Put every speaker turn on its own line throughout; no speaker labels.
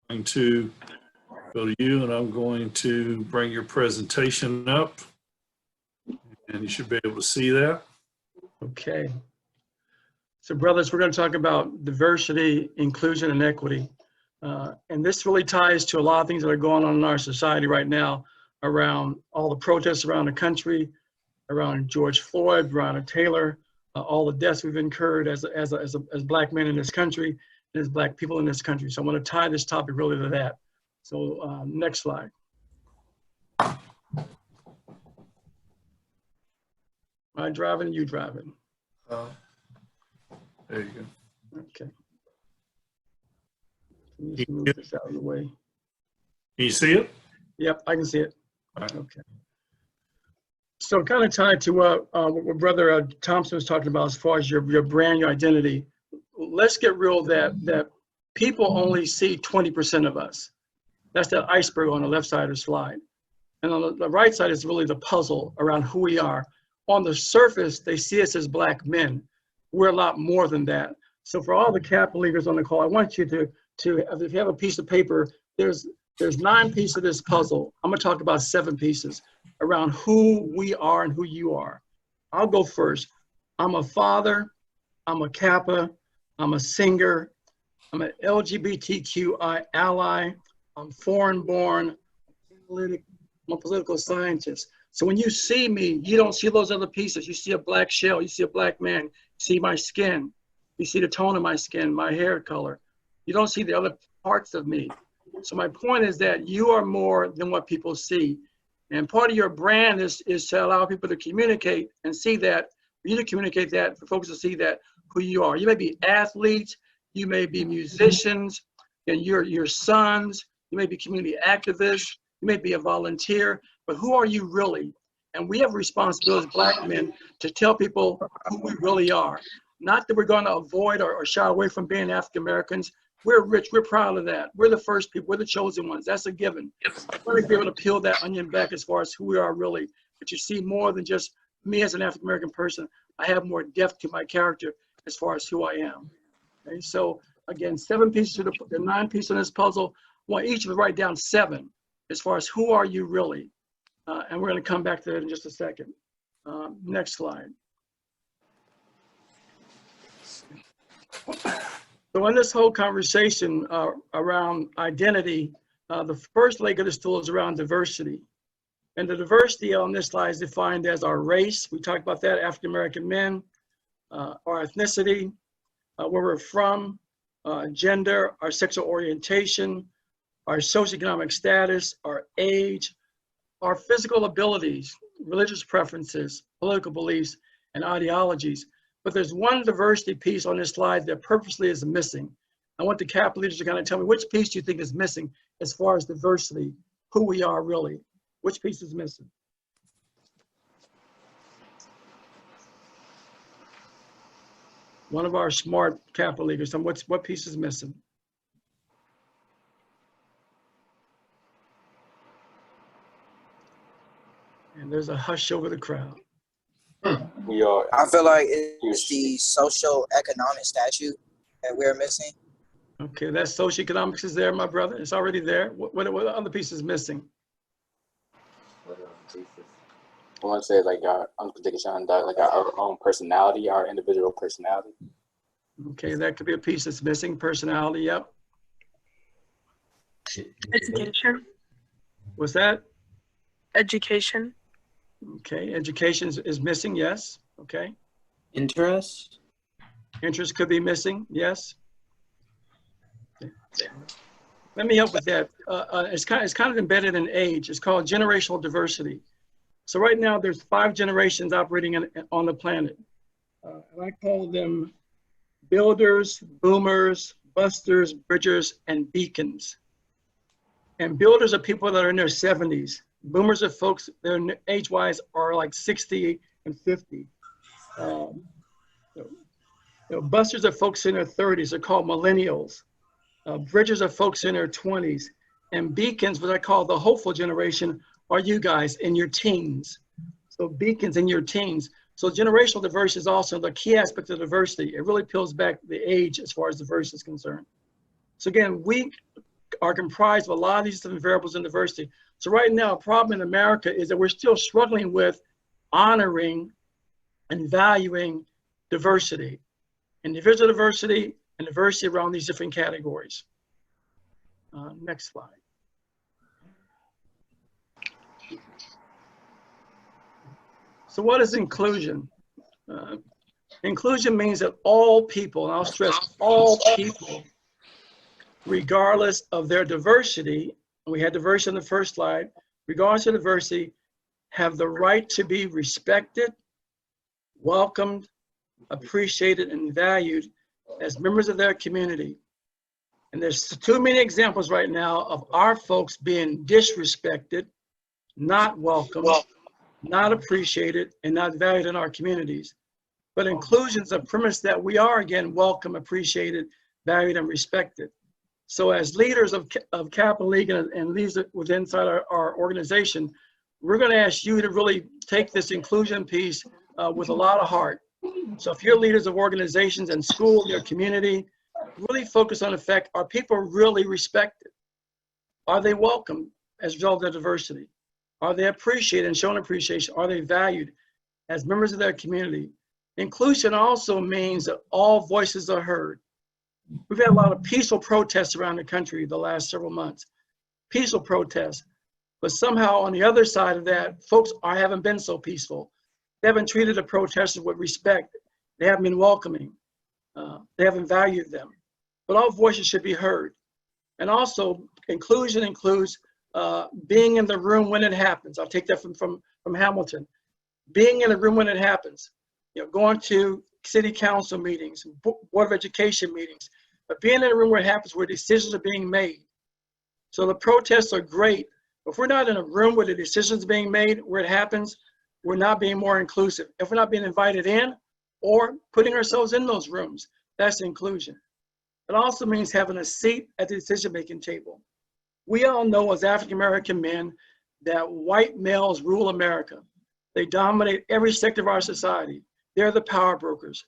going to go to you, and I'm going to bring your presentation up, and you should be able to see that.
Okay. So brothers, we're going to talk about diversity, inclusion, and equity. And this really ties to a lot of things that are going on in our society right now around all the protests around the country, around George Floyd, Breonna Taylor, all the deaths we've incurred as Black men in this country and as Black people in this country. So I'm going to tie this topic really to that. So next slide. Am I driving? You driving?
There you go.
Okay. Let me just move this out of the way.
Can you see it?
Yep, I can see it.
All right.
Okay. So kind of tied to what Brother Thompson was talking about as far as your brand, your identity. Let's get real that people only see 20% of us. That's that iceberg on the left side of the slide. And on the right side is really the puzzle around who we are. On the surface, they see us as Black men. We're a lot more than that. So for all the Kappa Leaguers on the call, I want you to if you have a piece of paper, there's 9 pieces of this puzzle. I'm gonna talk about 7 pieces around who we are and who you are. I'll go first. I'm a father, I'm a Kappa, I'm a singer, I'm an LGBTQI ally, I'm foreign born, I'm a political scientist. So when you see me, you don't see those other pieces. You see a black shell, you see a Black man, you see my skin, you see the tone of my skin, my hair color. You don't see the other parts of me. So my point is that you are more than what people see. And part of your brand is to allow people to communicate and see that, for you to communicate that, for folks to see that who you are. You may be athletes, you may be musicians, and your sons, you may be community activists, you may be a volunteer, but who are you really? And we have a responsibility as Black men to tell people who we really are. Not that we're going to avoid or shy away from being African Americans. We're rich, we're proud of that. We're the first people, we're the chosen ones. That's a given. We're going to be able to peel that onion back as far as who we are really. But you see more than just me as an African American person. I have more depth to my character as far as who I am. Okay, so again, 7 pieces to the 9 pieces in this puzzle. I want each of us to write down 7 as far as who are you really. And we're going to come back to that in just a second. Next slide. So in this whole conversation around identity, the first leg of the stool is around diversity. And the diversity on this slide is defined as our race. We talked about that, African American men, our ethnicity, where we're from, gender, our sexual orientation, our socioeconomic status, our age, our physical abilities, religious preferences, political beliefs, and ideologies. But there's one diversity piece on this slide that purposely is missing. I want the Kappa leaders to kind of tell me which piece do you think is missing as far as diversity, who we are really. Which piece is missing? One of our smart Kappa leaders, and what piece is missing? And there's a hush over the crowd.
I feel like it's the social economic statute that we're missing.
Okay, that socioeconomics is there, my brother. It's already there. What other piece is missing?
I want to say like our own personality, our individual personality.
Okay, that could be a piece that's missing. Personality, yep.
Education.
What's that?
Education.
Okay, education is missing, yes. Okay.
Interest.
Interest could be missing, yes. Okay. Let me help with that. It's kind of embedded in age. It's called generational diversity. So right now there's 5 generations operating on the planet. And I call them builders, boomers, busters, bridgers, and beacons. And builders are people that are in their 70s. Boomers are folks, their age-wise are like 60 and 50. Busters are folks in their 30s. They're called millennials. Bridgers are folks in their 20s. And beacons, what I call the hopeful generation, are you guys in your teens. So beacons in your teens. So generational diversity is also the key aspect of diversity. It really peels back the age as far as diversity is concerned. So again, are comprised of a lot of these different variables in diversity. So right now, a problem in America is that we're still struggling with honoring and valuing diversity, individual diversity and diversity around these different categories. Next slide. So what is inclusion? Inclusion means that all people, and I'll stress all people, regardless of their diversity, and we had diversity in the first slide, regardless of diversity, have the right to be respected, welcomed, appreciated, and valued as members of their community. And there's too many examples right now of our folks being disrespected, not welcomed, not appreciated, and not valued in our communities. But inclusion is a premise that we are, again, welcome, appreciated, valued, and respected. So as leaders of Kappa League and leaders within inside our organization, we're going to ask you to really take this inclusion piece with a lot of heart. So if you're leaders of organizations and school, your community, really focus on the fact, are people really respected? Are they welcome as a result of their diversity? Are they appreciated and shown appreciation? Are they valued as members of their community? Inclusion also means that all voices are heard. We've had a lot of peaceful protests around the country the last several months. Peaceful protests. But somehow on the other side of that, folks haven't been so peaceful. They haven't treated the protesters with respect. They haven't been welcoming. They haven't valued them. But all voices should be heard. And also, inclusion includes being in the room when it happens. I'll take that from Hamilton. Being in the room when it happens. You know, going to city council meetings, board of education meetings, but being in a room where it happens, where decisions are being made. So the protests are great, but if we're not in a room where the decisions are being made, where it happens, we're not being more inclusive. If we're not being invited in or putting ourselves in those rooms, that's inclusion. It also means having a seat at the decision-making table. We all know as African-American men that white males rule America. They dominate every sector of our society. They're the power brokers.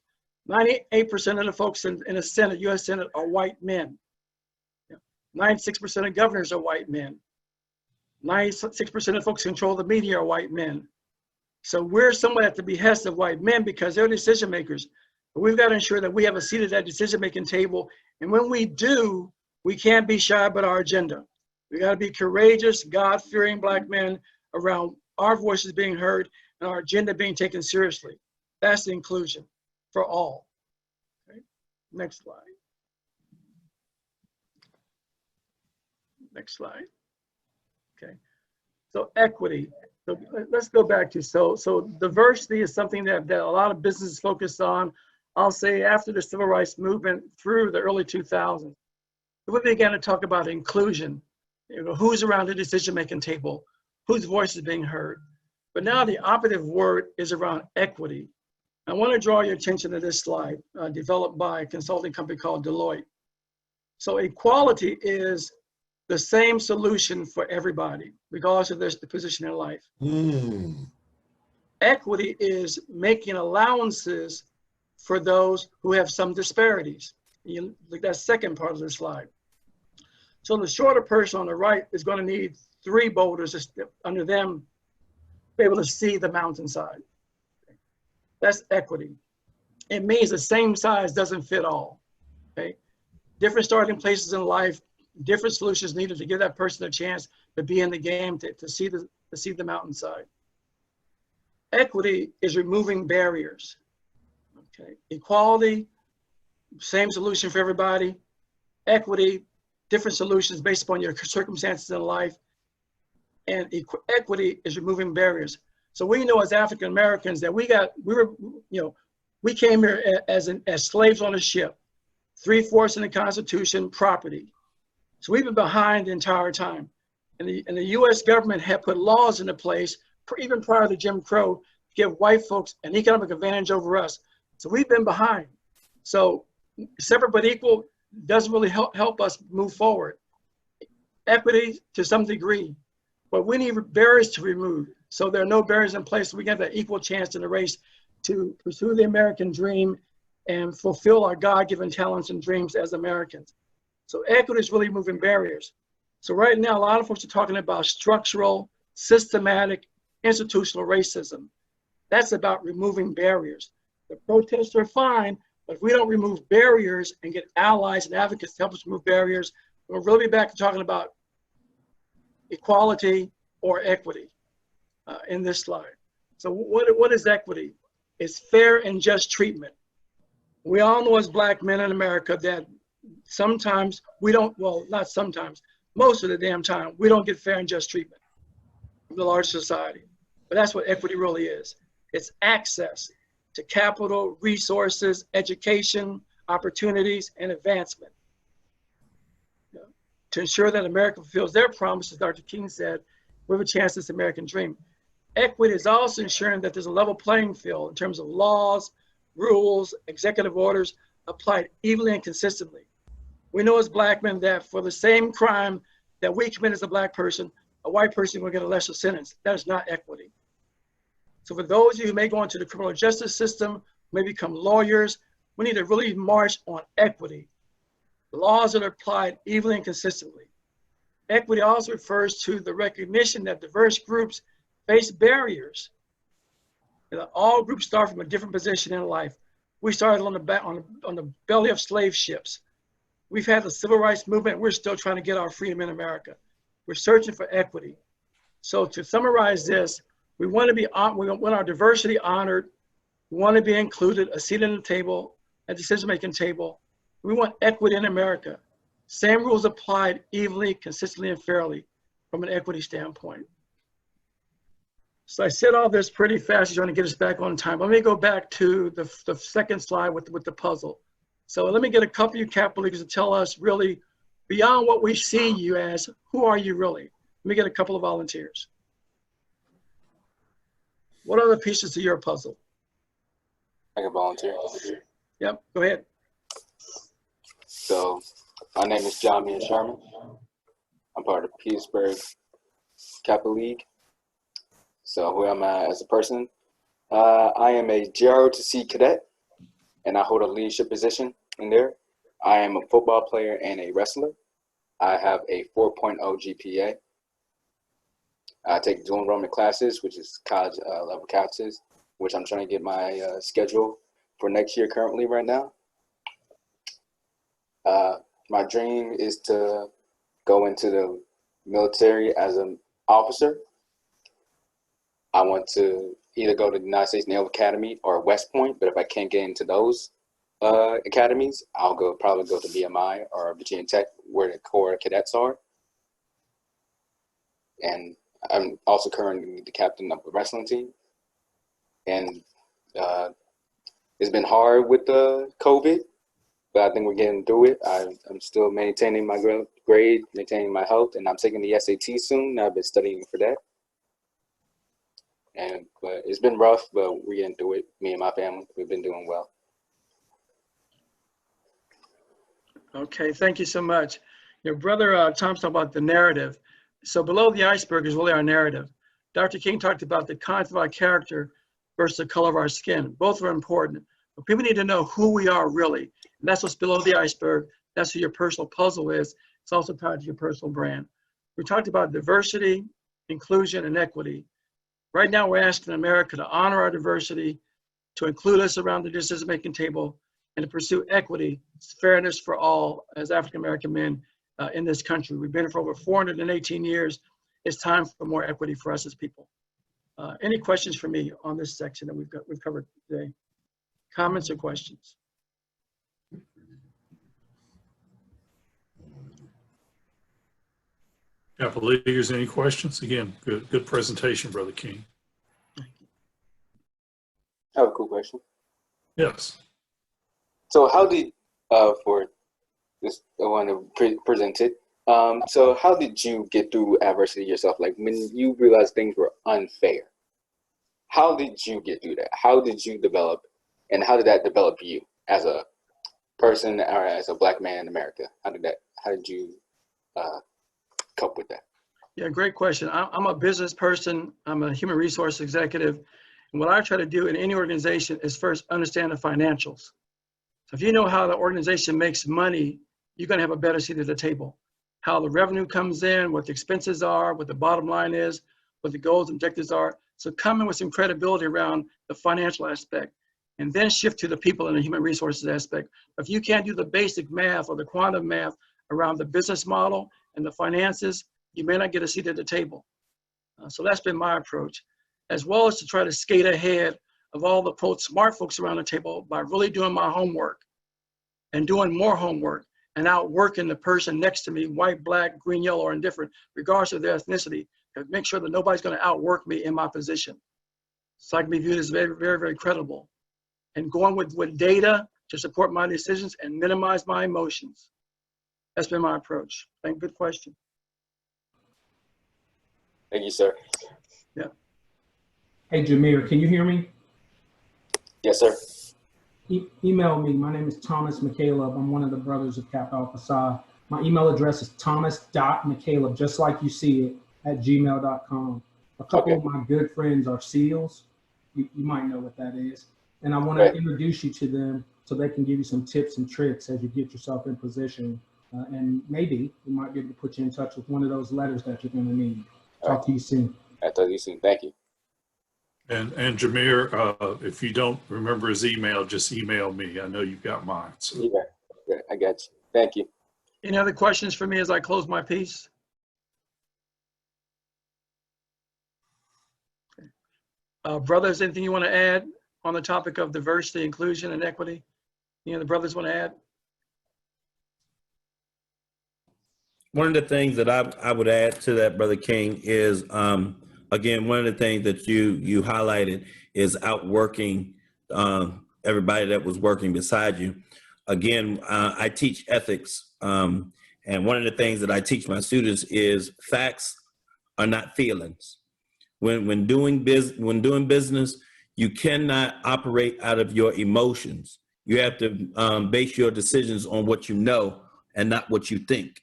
98% of the folks in the Senate, US Senate, are white men. 96% of governors are white men. 96% of folks who control the media are white men. So we're somewhat at the behest of white men because they're decision makers. But we've got to ensure that we have a seat at that decision-making table. And when we do, we can't be shy about our agenda. We got to be courageous, God-fearing Black men around our voices being heard and our agenda being taken seriously. That's the inclusion for all. Okay. Next slide. Next slide. Okay. So equity. So let's go back to, so diversity is something that a lot of businesses focus on. I'll say after the civil rights movement through the early 2000s, we began to talk about inclusion. You know, who's around the decision-making table, whose voice is being heard. But now the operative word is around equity. I want to draw your attention to this slide developed by a consulting company called Deloitte. So equality is the same solution for everybody, regardless of their position in life. Equity is making allowances for those who have some disparities. You look at that second part of the slide. So the shorter person on the right is going to need 3 boulders under them to be able to see the mountainside. That's equity. It means the same size doesn't fit all. Okay? Different starting places in life, different solutions needed to give that person a chance to be in the game, to see the mountainside. Equity is removing barriers. Okay? Equality, same solution for everybody. Equity, different solutions based upon your circumstances in life. And equity is removing barriers. So we know as African Americans that we came here as slaves on a ship, 3/4 in the Constitution, property. So we've been behind the entire time. And the US government had put laws into place, even prior to Jim Crow, to give white folks an economic advantage over us. So we've been behind. So separate but equal doesn't really help us move forward. Equity to some degree, but we need barriers to remove. So there are no barriers in place. So we get that equal chance in the race to pursue the American dream and fulfill our God-given talents and dreams as Americans. So equity is really moving barriers. So right now, a lot of folks are talking about structural, systematic, institutional racism. That's about removing barriers. The protests are fine, but if we don't remove barriers and get allies and advocates to help us remove barriers, we'll really be back to talking about equality or equity in this slide. So what is equity? It's fair and just treatment. We all know as Black men in America that sometimes we don't, well, not sometimes, most of the damn time, we don't get fair and just treatment from the large society. But that's what equity really is. It's access to capital, resources, education, opportunities, and advancement. To ensure that America fulfills their promises, Dr. King said, we have a chance at this American dream. Equity is also ensuring that there's a level playing field in terms of laws, rules, executive orders applied evenly and consistently. We know as Black men that for the same crime that we commit as a Black person, a white person will get a lesser sentence. That is not equity. So for those of you who may go into the criminal justice system, may become lawyers, we need to really march on equity. Laws that are applied evenly and consistently. Equity also refers to the recognition that diverse groups face barriers. You know, all groups start from a different position in life. We started on the belly of slave ships. We've had the civil rights movement. We're still trying to get our freedom in America. We're searching for equity. So to summarize this, we want our diversity honored. We want to be included, a seat at the table, at the decision-making table. We want equity in America. Same rules applied evenly, consistently, and fairly from an equity standpoint. So I said all this pretty fast, trying to get us back on time. Let me go back to the second slide with the puzzle. So let me get a couple of you Kappa Leaguers to tell us really, beyond what we see you as, who are you really? Let me get a couple of volunteers. What are the pieces to your puzzle?
I can volunteer.
Yep, go ahead.
So my name is John Ian Sherman. I'm part of Petersburg Kappa League. So who am I as a person? I am a JROTC cadet, and I hold a leadership position in there. I am a football player and a wrestler. I have a 4.0 GPA. I take dual enrollment classes, which is college level classes, which I'm trying to get my schedule for next year currently right now. My dream is to go into the military as an officer. I want to either go to the United States Naval Academy or West Point, but if I can't get into those academies, I'll probably go to VMI or Virginia Tech, where the Corps cadets are. And I'm also currently the captain of the wrestling team. And it's been hard with the COVID, but I think we're getting through it. I'm still maintaining my grade, maintaining my health, and I'm taking the SAT soon. I've been studying for that. But it's been rough, but we're getting through it. Me and my family, we've been doing well.
Okay, thank you so much. Your brother Tom talked about the narrative. So below the iceberg is really our narrative. Dr. King talked about the content of our character versus the color of our skin. Both are important, but people need to know who we are really. And that's what's below the iceberg. That's who your personal puzzle is. It's also tied to your personal brand. We talked about diversity, inclusion, and equity. Right now, we're asking America to honor our diversity, to include us around the decision-making table, and to pursue equity, fairness for all as African-American men in this country. We've been here for over 418 years. It's time for more equity for us as people. Any questions for me on this section that we've covered today? Comments or questions?
Kappa Leaguers, any questions? Again, good presentation, Brother King.
I have a cool question.
Yes.
So how did, for this, I want to present it. So how did you get through adversity yourself? Like when you realized things were unfair, how did you get through that? How did you develop, and how did that develop you as a person or as a Black man in America? How did you cope with that?
Yeah, great question. I'm a business person. I'm a human resource executive. And what I try to do in any organization is first understand the financials. So if you know how the organization makes money, you're going to have a better seat at the table. how the revenue comes in, what the expenses are, what the bottom line is, what the goals and objectives are. So come in with some credibility around the financial aspect, and then shift to the people and the human resources aspect. If you can't do the basic math or the quantum math around the business model and the finances, you may not get a seat at the table. So that's been my approach, as well as to try to skate ahead of all the quote smart folks around the table by really doing my homework and doing more homework and outworking the person next to me, white, black, green, yellow, or indifferent, regardless of their ethnicity, to make sure that nobody's going to outwork me in my position. So I can be viewed as very, very, very credible. And going with data to support my decisions and minimize my emotions. That's been my approach. Good question.
Thank you, sir.
Yeah.
Hey, Jameer, can you hear me?
Yes, sir.
Email me. My name is Thomas McCaleb. I'm one of the brothers of Kappa Alpha Psi. My email address is thomas.mccaleb, just like you see it, @gmail.com. A couple of my good friends are SEALs. You might know what that is. And I want to introduce you to them so they can give you some tips and tricks as you get yourself in position. And maybe we might be able to put you in touch with one of those letters that you're going to need. Talk to you soon.
I'll talk to you soon. Thank you.
And Jameer, if you don't remember his email, just email me. I know you've got mine. So.
Yeah, I got you. Thank you.
Any other questions for me as I close my piece? Brothers, anything you want to add on the topic of diversity, inclusion, and equity? Any of the brothers want to add?
One of the things that I would add to that, Brother King, is again, one of the things that you highlighted is outworking everybody that was working beside you. Again, I teach ethics, and one of the things that I teach my students is facts are not feelings. When doing business, you cannot operate out of your emotions. You have to base your decisions on what you know and not what you think.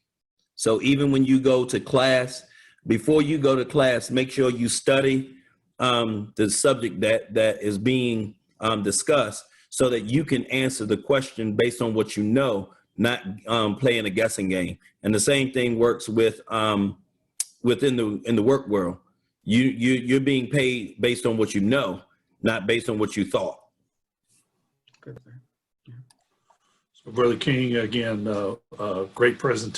So even when you go to class, before you go to class, make sure you study the subject that is being discussed so that you can answer the question based on what you know, not playing a guessing game. And the same thing works with in the work world. You're being paid based on what you know, not based on what you thought.
Good.
So Brother King, again, great presentation.